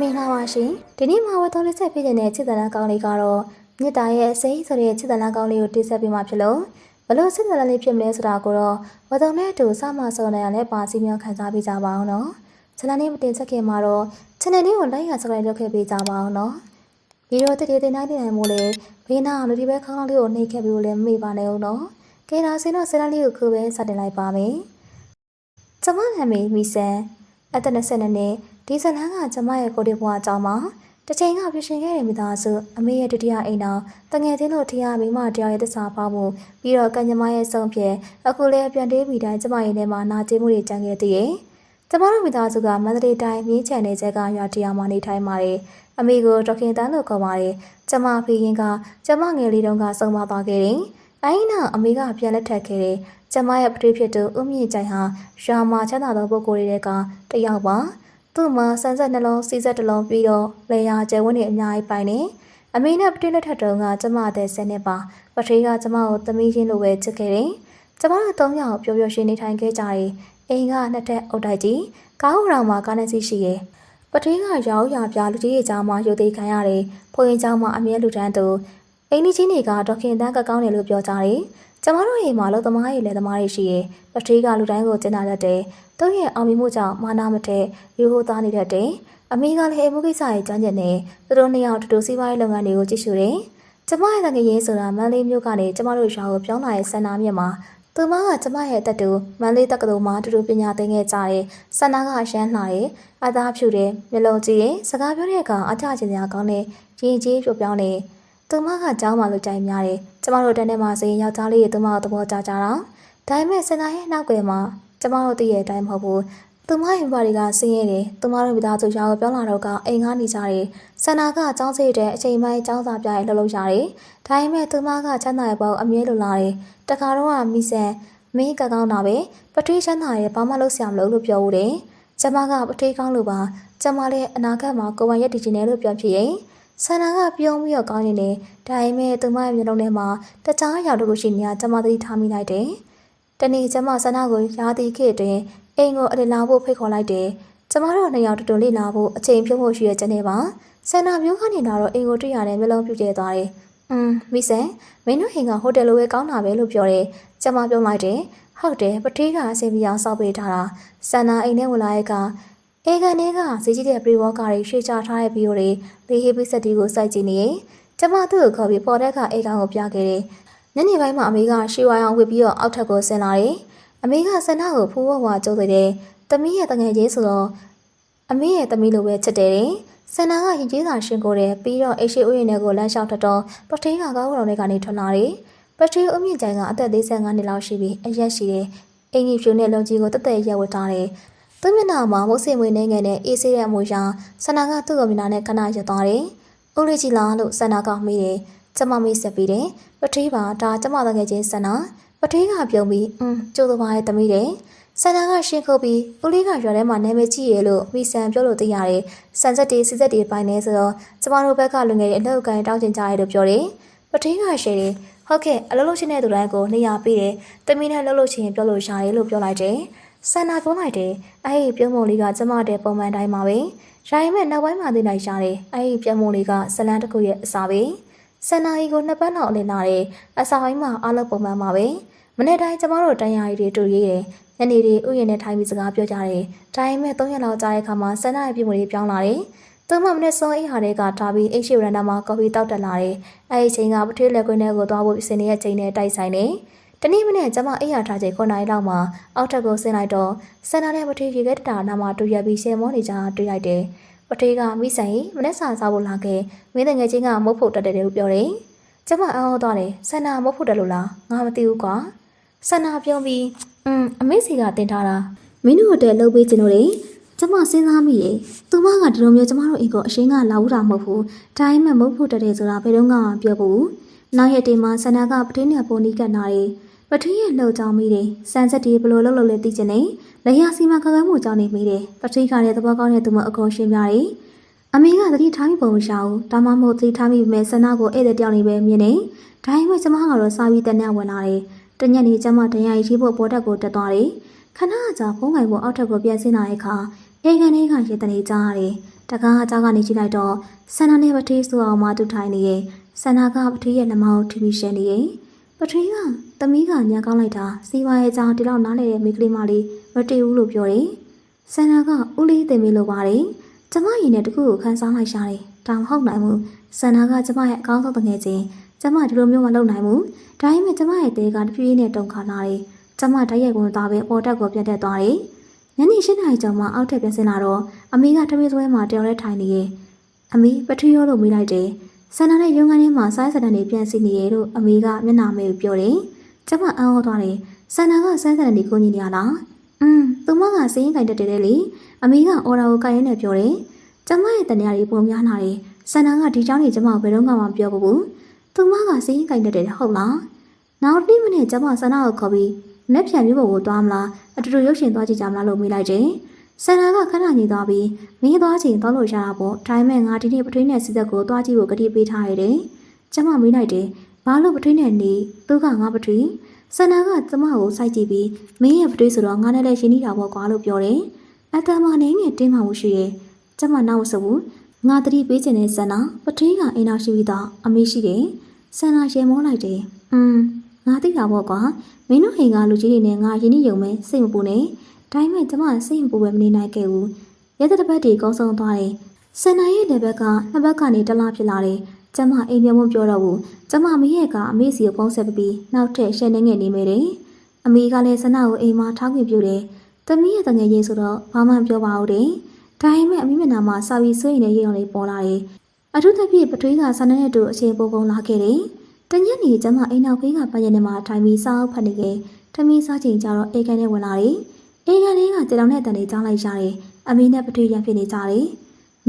မင်္ဂလာပါရှင်ဒီနေ့မှာဝတ်တော်လေးဆက်ပြည့်တဲ့ချစ်တဲ့လမ်းကောင်းလေးကတော့မြစ်တာရဲ့အစိမ်းဆိုတဲ့ချစ်တဲ့လမ်းကောင်းလေးကိုတင်ဆက်ပေးမှာဖြစ်လို့ဘလို့ချစ်တဲ့လမ်းလေးဖြစ်မလဲဆိုတာကိုတော့ဝတ်တော်နဲ့အတူစမှစောနေရတဲ့ပါစီမြောင်ခန်းစားပေးကြပါအောင်နော်ချန်နယ်လေးမတင်ဆက်ခင်မှာတော့ channel လေးကို like ရ subscribe လုပ်ခဲ့ပေးကြပါအောင်နော်ဗီဒီယိုတစ်တင်နိုင်မို့လေဘေးနာလူဒီဘက်ခေါင်းလေးကိုနှိပ်ခဲ့ပြီးလို့လည်းမေ့ပါနဲ့ဦးနော်ကဲဒါဆိုတော့ဆရာလေးကိုခုပဲစတင်လိုက်ပါမယ်ကျမနာမည်မီဆန်အသက်20နှစ်ဒီဇလန်းကကျမရဲ့ကိုတိဘွားအကြောင်းမှာတစ်ချိန်ကပြရှင်ခဲ့တဲ့မိသားစုအမေရဲ့ဒုတိယအိမ်တော်တငယ်ချင်းတို့ထရမိမတယောက်ရဲ့တစ္ဆာပေါမှုပြီးတော့ကံကြမ္မာရဲ့ဆုံးဖြတ်အခုလည်းပြန်တေးပြီးတိုင်းကျမရဲ့ထဲမှာနာကျင်မှုတွေကြံခဲ့သေးရဲ့ကျမတို့မိသားစုကမန္တလေးတိုင်းမြင်းချန်နယ်ကျက်ကရွာတရားမှာနေထိုင်ပါတယ်အမေကိုဒေါခင်တန်းလို့ခေါ်ပါတယ်ကျမဖေရင်ကကျမငယ်လေးတုန်းကဆုံးမသွားခဲ့တယ်အဲ့နောက်အမေကပြန်လက်ထပ်ခဲ့တယ်ကျမရဲ့ပထမဖြစ်သူဦးမြင့်ကြိုင်ဟာရွာမှာချမ်းသာသောပုဂ္ဂိုလ်တွေကတယောက်ပါသူ့မှာဆန်းဆက်နှလုံးစီးဆက်တစ်လုံးပြီးတော့လေယာကျဲဝန်းနေအများကြီးပိုင်နေအမေနဲ့ပထမလက်ထပ်တုန်းကကျမအသက်10နှစ်ပါပထမကကျမကိုသမီးချင်းလိုပဲချစ်ခဲ့တယ်ကျမတို့3ယောက်ပျော်ပျော်ရွှင်နေထိုင်ခဲ့ကြတယ်အိမ်ကနှစ်ထပ်အုတ်တိုက်ကြီးကားဟိုတောင်မှာကားနဲ့စီးရှိရဲ့ပထမကရောက်ရပြလူကြီးရဲ့ကြားမှာယူသေးခံရတယ်ဖိုးရင်ကျောင်းမှာအမြဲလူတန်းသူအိမ်ကြီးတွေကဒေါခင်တန်းကကောင်းတယ်လို့ပြောကြတယ်ကျမတို့အိမ်မှာလို့သမားရဲ့လက်သမားတွေရှိရဲ့ပထမကလူတိုင်းကိုကျင်းလာတတ်တယ်သူရဲ့အောင်မြင်မှုကြောင့်မာနမထက်ရိုးရိုးသားနေတတ်တယ်အမေကလည်းအမှုကိစ္စရဲ့ကျွမ်းကျင်တယ်သူတို့နှစ်ယောက်တူတူစီးပွားရေးလုပ်ငန်းတွေကိုကြည့်ရှုတယ်ကျမရဲ့ငယ်ရေးဆိုတာမန္တလေးမြို့ကနေကျမတို့ရွာကိုပြောင်းလာတဲ့ဆန္ဒမြင့်မှာသူမကကျမရဲ့အသက်တူမန္တလေးတက္ကသိုလ်မှာတူတူပညာသင်ခဲ့ကြတယ်ဆန္ဒကရမ်းလာတယ်အသားဖြူတယ်မျက်လုံးကြည့်တယ်စကားပြောတဲ့အခါအကြကျင်စရာကောင်းတယ်ရင်ကြီးပြပြောင်းတယ်သူမကကြောင်းမှလို့ကြိုင်များတယ်ကျမတို့တန်းထဲမှာစရင်ယောက်ျားလေးရဲ့သူမကိုသဘောကျကြတာဒါပေမဲ့ဆန္ဒရဲ့နောက်ွယ်မှာကျမတို့တည့်ရဲ့အတိုင်းမဟုတ်ဘူးသူမရဲ့ဘာတွေကဆင်းရဲတယ်သူမတို့မိသားစုရောပြောင်းလာတော့ကအိမ်ကားနေကြတယ်ဆန္ဒကចောင်းစိတ်တဲ့အချိန်ပိုင်းចောင်းစာပြရဲ့လှုပ်လှုပ်ရတယ်ဒါပေမဲ့သူမကချမ်းသာရဲ့ဘောအမြဲလိုလာတယ်တခါတော့မိဆန်မင်းကကောင်းတာပဲပထမချမ်းသာရဲ့ဘာမှလုပ်ဆရာမလို့ပြောဦးတယ်ကျမကပထမကောင်းလို့ပါကျမလည်းအနာဂတ်မှာကိုယ်ပိုင်ရည်တည်ခြင်းနဲ့လို့ပြောဖြစ်ရင်ဆန္ဒကပြုံးပြီးတော့ကောင်းနေတယ်ဒါပေမဲ့သူမရဲ့မျက်လုံးထဲမှာတခြားအရာတို့ရှိနေတာကျမသတိထားမိလိုက်တယ်တနေ့ကျမဆန္ဒကိုရာသီခေတ်တွင်အိမ်ကိုအလလာဖို့ဖိတ်ခေါ်လိုက်တယ်ကျမတို့နှစ်ယောက်တူတူလေးလာဖို့အချိန်ဖြုံးဖို့ရှိရတဲ့နေ့ပါဆန္ဒမျိုးကနေလာတော့အိမ်ကိုတွေ့ရတဲ့မျက်လုံးပြုတ်ကျသွားတယ်မိဆန်မင်းတို့ဟင်ကဟိုတယ်လိုပဲကောင်းတာပဲလို့ပြောတယ်ကျမပြောလိုက်တယ်ဟုတ်တယ်ပတိကအစီအပြောင်းစောက်ပေးထားတာဆန္ဒအိမ်ထဲဝင်လာရဲ့ကအေကန်တွေကဈေးကြီးတဲ့ပရီဝေါကာတွေရွှေချထားတဲ့ဗီဒီယိုတွေလေးဟေးပိစက်တီကိုစိုက်ကြည့်နေရင်ကျမသူ့ကိုခေါ်ပြီးပေါ်တဲ့အခါအေကန်ကိုပြခဲ့တယ်ညနေပိုင်းမှာအမေကရှေးဝိုင်းအောင်ဝစ်ပြီးတော့အောက်ထပ်ကိုဆင်းလာတယ်အမေကဆန္ဒကိုဖိုးဝါကြိုးသေးတယ်။သမီးရဲ့တငယ်ချင်းဆိုတော့အမေရဲ့သမီးလိုပဲချစ်တယ်။ဆန္ဒကရင်ကျေးစာရှင်ကိုတယ်ပြီးတော့အိရှိဥယျာဉ်တွေကိုလမ်းလျှောက်ထတော့ပထင်းကကောင်းကောင်တွေကနေထွက်လာတယ်။ပထင်းအမြင့်ကျိုင်ကအသက်45နှစ်လောက်ရှိပြီးအရက်ရှိတယ်။အင်ကြီးဖြူနဲ့လုံကြီးကိုတက်တက်ရက်ဝတ်ထားတယ်။သူ့မျက်နှာမှာမုတ်စိမ်မွေးနေငယ်နဲ့အေးဆေးတဲ့အမွေရောင်ဆန္ဒကသူ့ကိုမျက်နှာနဲ့ခဏရက်သွားတယ်။ဦးလေးကြီးလားလို့ဆန္ဒကမေးတယ်။ကျမမေးဆက်ပြီးတယ်။ပထင်းပါဒါကျမတငယ်ချင်းဆန္ဒပထင်းကပြုံးပြီးကျိုးသမားရဲ့သမီးတယ်ဆန္ဒကရှင်းခုတ်ပြီးဦးလေးကရွာထဲမှာနာမည်ကြီးရဲလို့မိဆန်ပြောလို့သိရတယ်ဆန်ဆက်တီစစ်ဆက်တီပိုင်းနေဆိုတော့ကျမတို့ဘက်ကလူငယ်တွေအလောက်ကိုင်းတောင်းချင်ကြရဲလို့ပြောတယ်ပထင်းကရှယ်တယ်ဟုတ်ကဲ့အလုပ်လုပ်ရှင်တဲ့သူတိုင်းကိုနေရာပေးတယ်သမီးနဲ့လှုပ်လို့ချင်းပြောလို့ရတယ်လို့ပြောလိုက်တယ်ဆန္ဒပြောလိုက်တယ်အဲ့ဒီပြုံးမုံလေးကကျမတဲ့ပုံမှန်တိုင်းပါပဲရိုင်းမဲ့နောက်ပိုင်းမှာသိနိုင်ရတယ်အဲ့ဒီပြုံးမုံလေးကဇလန်းတစ်ခုရဲ့အစာပဲဆန္ဒကြီးကို2ပတ်လောက်အလင်းလာတယ်အစာပိုင်းမှာအားလုံးပုံမှန်ပါပဲမနေ့တိုင်းကျမတို့တန်ရာရီတွေတူရေးတယ်ညနေတွေဥယျာဉ်နဲ့ထိုင်ပြီးစကားပြောကြတယ်ဒါပေမဲ့3ရက်လောက်ကြာတဲ့အခါမှာဆန္ဒရဲ့ပြုံးမှုတွေပြောင်းလာတယ်သူမမနေ့စောအိဟာတွေကထားပြီးအိတ်ရှိရန်နာမှာကော်ဖီတောက်တက်လာတယ်အဲဒီအချိန်ကပထွေးလက်ကွင်းထဲကိုသွားဖို့အစဉ်ရဲ့ချိန်နဲ့တိုက်ဆိုင်တယ်တနေ့မနေ့ကျမအိယာထားချိန်9နာရီလောက်မှာအောက်ထပ်ကိုဆင်းလိုက်တော့ဆန္ဒနဲ့ပထွေးရေခဲတတာနာမှာတူရက်ပြီးရှယ်မောနေကြတွေ့လိုက်တယ်ပထွေးကမိဆိုင်မနေ့စာစားဖို့လာခဲ့မင်းတငယ်ချင်းကမုတ်ဖို့တက်တယ်လို့ပြောတယ်ကျမအောင်းသွားတယ်ဆန္ဒမုတ်ဖို့တက်လို့လားငါမသိဘူးကွာဆန္ဒပြုံးပြီးအမေစီကတင်ထားတာမင်းတို့တဲ့လှုပ်ပေးခြင်းတို့လေကျမစဉ်းစားမိတယ်သူမကဒီလိုမျိုးကျမတို့အိမ်ကိုအရှင်းကလာဦးတာမဟုတ်ဘူးဒါပေမဲ့မုတ်ဖို့တက်တယ်ဆိုတာဘယ်တော့မှပြောဘူးနောက်ရက်ဒီမှာဆန္ဒကပထင်းနဲ့ပုံနီးကတ်နာတယ်ပထင်းရဲ့လှုပ်ကြောင်းမိတယ်စံဆက်တီဘလို့လှုပ်လို့လဲသိချင်တယ်လျှာစီမခက်ခဲမှုကြောင့်နေမိတယ်ပထင်းကလည်းသဘောကောင်းတဲ့သူမအကုန်ရှင်းပြတယ်အမေကသတိထားမိပုံမရှာဘူးဒါမှမဟုတ်သတိထားမိပေမဲ့ဆန္ဒကိုဧည့်သည်တယောက်နေပဲမြင်နေဒါပေမဲ့ကျမကတော့စာပြီးတန်းဝင်လာတယ်တညက်နေကျမတရားရီဖို့ပေါ်တက်ကိုတက်သွားတယ်ခဏကြာဖုန်းငိုင်ပေါ်အောက်ထပ်ကိုပြန်ဆင်းလာတဲ့အခါ အေကန်လေးကရေတနေကြားရတယ်တကားအကြောင်းကနေကြည့်လိုက်တော့ဆန္ဒနဲ့ပထီးဆိုအောင်မှတူထိုင်နေရဲ့ဆန္ဒကပထီးရဲ့နှမောင်းထီပြီးရှင်းနေရဲ့ပထီးကသမီးကညာကောင်းလိုက်တာစီဝါရဲ့ကြောင်ဒီလောက်နားလေတဲ့မိကလေးမလေးမတည်ဘူးလို့ပြောတယ်ဆန္ဒကဦးလေးတင်ပြီးလို့ပါတယ်ကျမရင်နဲ့တခုကိုခန်းစားလိုက်ရှာတယ်တောင်ဟုတ်နိုင်မှုဆန္ဒကကျမရဲ့အကောင်းဆုံးတငယ်ချင်းကျမဒီလိုမျိုးမလုပ်နိုင်ဘူးဒါပေမဲ့ကျမရဲ့တဲကတဖြည်းဖြည်းနဲ့တုန်ခါလာတယ်ကျမတိုက်ရိုက်ကုန်သားပဲပေါ်တက်ကိုပြတ်တက်သွားတယ်ညနေ၈နာရီကျော်မှအောက်ထပ်ပြန်ဆင်းလာတော့အမေကထမင်းစွဲမှာတယောက်တည်းထိုင်နေရဲ့အမေပထီရောလို့မေးလိုက်တယ်ဆန္ဒနဲ့ရုံးခန်းထဲမှာဆိုင်းစတန်တွေပြန်စီနေရဲ့လို့အမေကမျက်နှာမဲပြောတယ်ကျမအံ့ဩသွားတယ်ဆန္ဒကဆိုင်းစတန်တွေကိုညီနေရလားသူမကစင်းရင်ကင်တက်တယ်လေအမေကအော်ရာကိုကိုင်ရင်းနဲ့ပြောတယ်ကျမရဲ့တန်ရာတွေပုံများလာတယ်ဆန္ဒကဒီเจ้าနေကျမဘယ်တော့မှမပြောဘူးသူမကစင်းရင်ကင်တက်တယ်ဟုတ်လားနောက်တိမိနစ်ကျမဆန္ဒကိုခေါ်ပြီးလက်ပြန်မျိုးပေါ်ကိုသွားမလားအတူတူရုပ်ရှင်သွားကြည့်ကြမလားလို့မေးလိုက်တယ်ဆန္ဒကခဏညင်သွားပြီးမင်းသွားချိန်သွားလို့ရတာပေါ့ဒါပေမဲ့ငါဒီနေ့ပထွေးနဲ့စီသက်ကိုသွားကြည့်ဖို့ကတိပေးထားရတယ်ကျမမေးလိုက်တယ်ဘာလို့ပထွေးနဲ့နေသူကငါပထွေးဆန္ဒကကျမကိုစိုက်ကြည့်ပြီးမင်းရဲ့ပထွေးဆိုတော့ငါနဲ့လည်းရင်းနှီးတာပေါ့ကွာလို့ပြောတယ်အတမနေငယ်တင်းမှမှုရှိရဲ့ကျမနောက်ဆိုဘူးငါတတိပေးခြင်းနဲ့ဆန္ဒပထွေးကအိမ်တော်ရှိပြီးတော့အမေရှိတယ်ဆန္ဒရေမောလိုက်တယ်ငါသိတာပေါ့ကွာမင်းတို့ဟိန်ကလူကြီးတွေနဲ့ငါရင်းနှီးရုံပဲစိတ်မပူနဲ့ဒါပေမဲ့ကျမစိတ်မပူပဲမနေနိုင်ခဲ့ဘူးရဲတဲ့ဘက်တွေကုန်းဆုံးသွားတယ်ဆန္ဒရဲ့လက်ဘက်ကနှစ်ဘက်ကနေတလားဖြစ်လာတယ်ကျမအိမ်ပြန်မပြောတော့ဘူးကျမမရဲ့ကအမေစီကိုဖုန်းဆက်ပြီးနောက်ထပ်ရှယ်နေငယ်နေမိတယ်အမေကလည်းဆန္ဒကိုအိမ်မှာထားခွင့်ပြုတယ်သမီးရဲ့တငယ်ချင်းဆိုတော့ဘာမှပြောပါဘူးတဲ့ဒါပေမဲ့အမေမျက်နှာမှာစာပြီးဆွေးနေတဲ့ရေအောင်လေးပေါ်လာတယ်အထူးသဖြင့်ပထွေးကဆန္ဒနဲ့တူအချိန်ပိုကုန်လာခဲ့တယ်တညနေကျမအိမ်နောက်ဖေးကပန်းရည်ထဲမှာထိုင်ပြီးစားအုပ်ဖတ်နေခဲ့ထမင်းစားချိန်ကျတော့အေကန်နဲ့ဝင်လာတယ်အေကန်လေးကကြောင်နဲ့တန်လေးကြားလိုက်ရတယ်အမေနဲ့ပထွေးရဖြစ်နေကြတယ်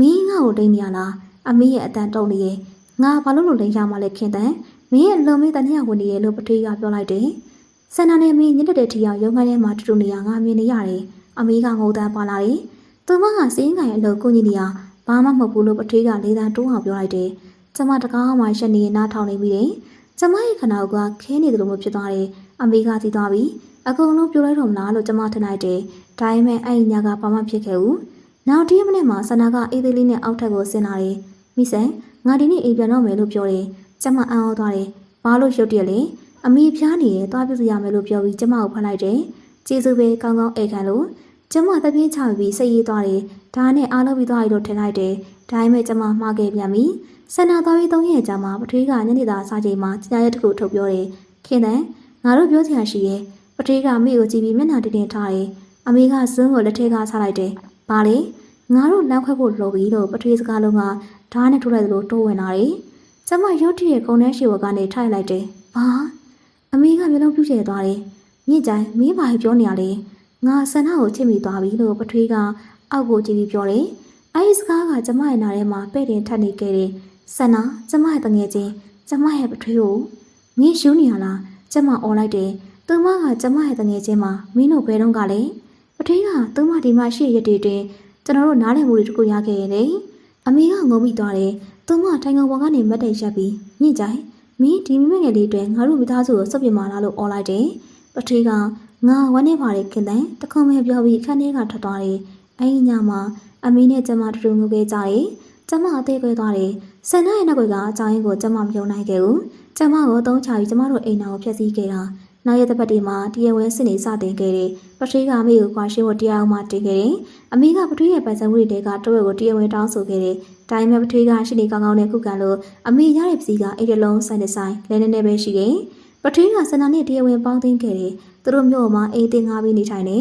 မင်းငါ့ကိုတိတ်နေရလားအမေရဲ့အတန်တုံနေရဲ့ငါဘာလို့လိန်ရမှလဲခင်တန်မင်းရဲ့လုံမေးတန်ရဝင်နေရဲ့လို့ပထွေးကပြောလိုက်တယ်ဆန္ဒနဲ့မင်းညစ်တဲ့ထီအောင်ရုံခန်းထဲမှာတူတူနေရငါမြင်နေရတယ်အမေကငိုတန်းပါလာတယ်သူမကစင်းကန်ရဲ့အလုပ်ကိုကြီးနေရဘာမှမဟုတ်ဘူးလို့ပထွေးကလေးတန်းတိုးအောင်ပြောလိုက်တယ်ကျမတကားမှရှက်နေနားထောင်နေပြီးတယ်ကျမရဲ့ခန္ဓာကိုယ်ကခဲနေတယ်လို့ဖြစ်သွားတယ်အမေကသိသွားပြီအကုန်လုံးပြိုလိုက်တော့မလားလို့ကျမထင်လိုက်တယ်ဒါပေမဲ့အဲ့ဒီညကဘာမှဖြစ်ခဲ့ဘူးနောက်တစ်ရက်မနေ့မှာဆန္ဒကအေးသေးလေးနဲ့အောက်ထပ်ကိုဆင်းလာတယ်မိဆန်ငါဒီနေ့အိမ်ပြန်တော့မယ်လို့ပြောတယ်ကျမအံ့ဩသွားတယ်ဘာလို့ရုပ်တရက်လဲအမေဖျားနေတယ်သွားပြစရမယ်လို့ပြောပြီးကျမကိုဖမ်းလိုက်တယ်ကျေးဇူးပဲကောင်းကောင်းအိတ်ခံလို့ကျမတပြင်းချပြီးစိတ်ရေးသွားတယ်ဒါနဲ့အားလုံးပြီးသွားပြီလို့ထင်လိုက်တယ်ဒါပေမဲ့ကျမမှားခဲ့ပြန်ပြီဆန္ဒသွားပြီး3ရက်ကြာမှပထွေးကညနေသားစားချိန်မှာကျညာရက်တစ်ခုထုတ်ပြောတယ်ခင်တန်ငါတို့ပြောချင်တာရှိရဲ့ပထွေးကမိကိုကြည့်ပြီးမျက်နှာတင်းတင်းထားတယ်အမေကဇွန်းကိုလက်ထဲကဆလိုက်တယ်ဘာလဲငါတို့လမ်းခွဲဖို့လိုပြီလို့ပထွေးစကားလုံးကဓာတ်နဲ့ထုတ်လိုက်သလိုတိုးဝင်လာတယ်ကျမရုတ်တရက်ကုန်းထဲရှိဝကနေထိုင်လိုက်တယ်ဘာအမေကမျက်လုံးပြူးကျဲသွားတယ်မြင့်ကြိုင်မင်းဘာပြောနေရလဲငါဆန္ဒကိုချစ်မိသွားပြီလို့ပထွေးကအောက်ကိုကြည့်ပြီးပြောတယ်အဲဒီစကားကကျမရဲ့နားထဲမှာပဲ့တင်ထပ်နေခဲ့တယ်ဆန္ဒကျမရဲ့တငယ်ချင်းကျမရဲ့ပထွေးကိုမင်းရှူးနေရလားကျမអော်လိုက်တယ်သူမကကျမရဲ့တငယ်ချင်းမှာမင်းတို့ဘယ်တော့ကလဲပထွေးကသူမဒီမှာရှိရတဲ့တွင်ကျွန်တော်တို့နားလည်မှုတွေတခုရခဲ့ရတယ်အမေကငုံမိသွားတယ်သူမထိုင်ကုန်ပေါ်ကနေမတ်တိတ်ရက်ပြီးညစ်ကြိုင်မင်းဒီမိမငယ်လေးတွေငါတို့မိသားစုကိုစုပ်ပြမာလာလို့អော်လိုက်တယ်ပထွေးကငါဝမ်းနေပါလေခင်တန်တခုံးပဲပြောပြီးခန်းထဲကထွက်သွားတယ်အဲဒီညမှာအမေနဲ့ကျမတူတူငုံခဲ့ကြတယ်ကျမအသေးခွဲသွားတယ်ဆန္ဒရဲ့နောက်ကအကြောင်းရင်းကိုကျမမယုံနိုင်ခဲ့ဘူးကျမကိုသုံးချပြီးကျမတို့အိမ်တော်ကိုဖျက်ဆီးခဲ့တာနောက်ရက်တစ်ပတ်တည်းမှာတရားဝင်စစ်နေစတင်ခဲ့တယ်ပထွေးကအမေကိုခွာရှင်းဖို့တရားအောင်မှတင်ခဲ့တယ်အမေကပထွေးရဲ့ပိုင်ဆိုင်မှုတွေကတဝက်ကိုတရားဝင်တောင်းဆိုခဲ့တယ်ဒါပေမဲ့ပထွေးကရှိနေကောင်းကောင်းနဲ့ခုခံလို့အမေရတဲ့ပစီကအိတ်တလုံးဆိုင်တဲ့ဆိုင်လဲနေနေပဲရှိတယ်ပထွေးကဆန္ဒနဲ့တရားဝင်ပေါင်းသိမ်းခဲ့တယ်သူတို့မျိုးမှာအိမ်တင်ငါပြီးနေထိုင်နေ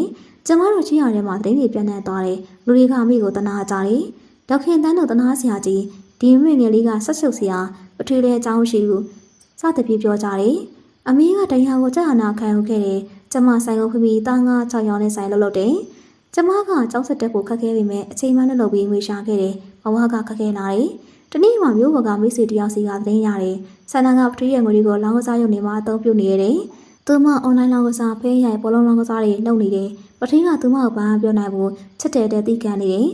ကျမတို့ချင်းရထဲမှာတင်းတွေပြန်နေသွားတယ်လူတွေကအမေကိုတနာကြတယ်ဒေါခင်တန်းတို့တနာစရာကြီးဒီမိငယ်လေးကဆက်ချုပ်စရာပထွေးလည်းအကြောင်းရှိဘူးစသဖြင့်ပြောကြတယ်အမေကတရားကိုကြာနာခံယူခဲ့တယ်ကျမဆိုင်ကိုဖိပြီးတာငါ6ရောင်းနဲ့ဆိုင်လုပ်တယ်ကျမကကျောင်းဆက်တက်ကိုခက်ခဲပေမဲ့အချိန်မှန်းနဲ့လုပ်ပြီးငွေရှာခဲ့တယ်ဘဝကခက်ခဲလာတယ်တနေ့မှမျိုးဘကမိတ်ဆွေတယောက်စီကသတင်းရတယ်ဆန္ဒကပထွေးရဲ့ငွေတွေကိုလောင်းကစားရုံနေမှာအသုံးပြုနေရတယ်သူမအွန်လိုင်းလောင်းကစားဖဲရိုင်ဘောလုံးလောင်းကစားတွေလုပ်နေတယ်ပထွေးကသူမကိုဘာမှပြောနိုင်ဘူးချက်တဲ့တိကန်နေတယ်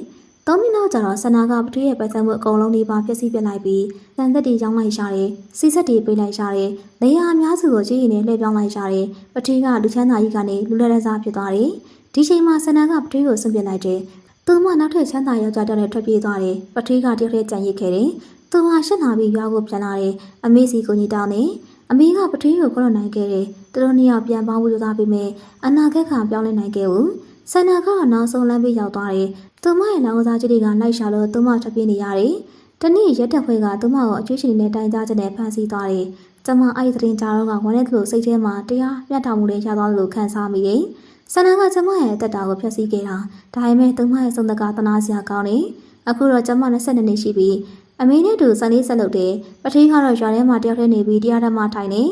3မိနစ်ကြာတော့ဆန္ဒကပထွေးရဲ့ပိုက်ဆံမှုအကုန်လုံးဒီပါဖျက်ဆီးပြလိုက်ပြီးတန်သက်တီရောင်းလိုက်ရှာတယ်စီဆက်တီပေးလိုက်ရှာတယ်နေရာအများစုကိုကြည့်ရင်လည်းလှည့်ပြောင်းလိုက်ရှာတယ်ပထွေးကလူချမ်းသာကြီးကနေလူလက်လက်စားဖြစ်သွားတယ်ဒီချိန်မှာဆန္ဒကပထွေးကိုဆွန့်ပစ်လိုက်တယ်သူ သူမနောက်ထပ်ချမ်းသာယောက်ျားတဲ့ထွက်ပြေးသွားတယ်ပထီးကတယောက်တည်းကြံရစ်ခဲ့တယ်သူဟာရှက်နာပြီးရွာကိုပြန်လာတယ်အမေစီကိုကြီးတောင်းနေအမေကပထီးကိုခေါ်နိုင်ခဲ့တယ်သူတို့နှစ်ယောက်ပြန်ပေါင်းလို့သားပြီးမြဲအနာဂတ်ကပြောင်းလဲနိုင်ခဲ့ဘူးဆန္ဒကနောက်ဆုံးလမ်းပြေးရောက်သွားတယ်သူမရဲ့နောင်စားကြီးတွေကလိုက်ရှာလို့သူမထွက်ပြေးနေရတယ်တနေ့ရက်တက်ခွေကသူမကိုအကျွေးရှင်နဲ့တိုင်ကြားချက်နဲ့ဖမ်းဆီးသွားတယ်ကျမအဲ့ဒီသတင်းကြားတော့ကဝမ်းနဲ့သူ့စိတ်ထဲမှာတရားမျှတမှုတွေရသွားလို့ခံစားမိတယ်ဆန္ဒကကျမရဲ့အသက်တာကိုဖျက်ဆီးခဲ့တာဒါပေမဲ့သူမရဲ့ဆုံးသကသနာစရာကောင်းတယ်အခုတော့ကျမ22နှစ်ရှိပြီအမေနဲ့တူစံလေးဆက်လုပ်တယ်ပထီးကတော့ရွာထဲမှာတယောက်တည်းနေပြီးတရားဓမ္မထိုင်နေ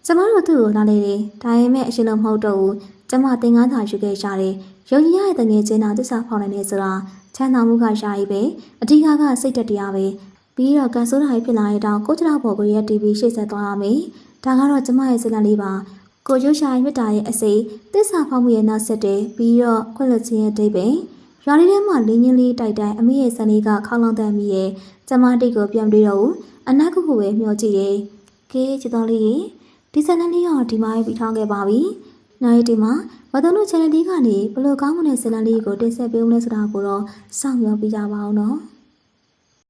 ကျမတို့သူ့ကိုလာလေတယ်ဒါပေမဲ့အရှင်လုံးမဟုတ်တော့ဘူးကျမသင်္ကန်းစာယူခဲ့ရတယ်ရုံကြီးရတဲ့ငွေချင်းတာသစ္စာဖောက်နိုင်နေဆိုတာချမ်းသာမှုကရှားရေးပဲအဓိကစိတ်တက်တရားပဲပြီးတော့ကန်ဆိုးတာဖြစ်လာတဲ့တောင်ကိုကျတော့ပေါ်ကိုရဲ့ TV ရှေ့ဆက်သွားရမယ်ဒါကတော့ကျမရဲ့ဇလန်လေးပါကိုကျိုးရှာမြတ်တာရဲ့အစိသစ္စာဖောက်မှုရဲ့နောက်ဆက်တယ်ပြီးတော့ခွင့်လွှတ်ခြင်းရဲ့အဓိပ္ပာယ်ရွာလေးထဲမှာလင်းချင်းလေးတိုက်တိုင်းအမေရဲ့ဇန်လေးကခေါင်းလောင်းတဲ့မိရဲ့ကျမတိတ်ကိုပြန်ပြီးတော့အနာကုကိုပဲမျှော်ကြည့်တယ်ကဲချစ်တော်လေးဒီဇလန်လေးကဒီမှာပြီးထောင်းခဲ့ပါပြီနောက်ဒီမှာဘာလို့လို့ channel လေးကနေဘလို့ကောင်းမွန်တဲ့ဇလန်လေးကိုတင်ဆက်ပေးဦးလဲဆိုတာကိုတော့စောင့်မျှော်ပြကြပါအောင်နော်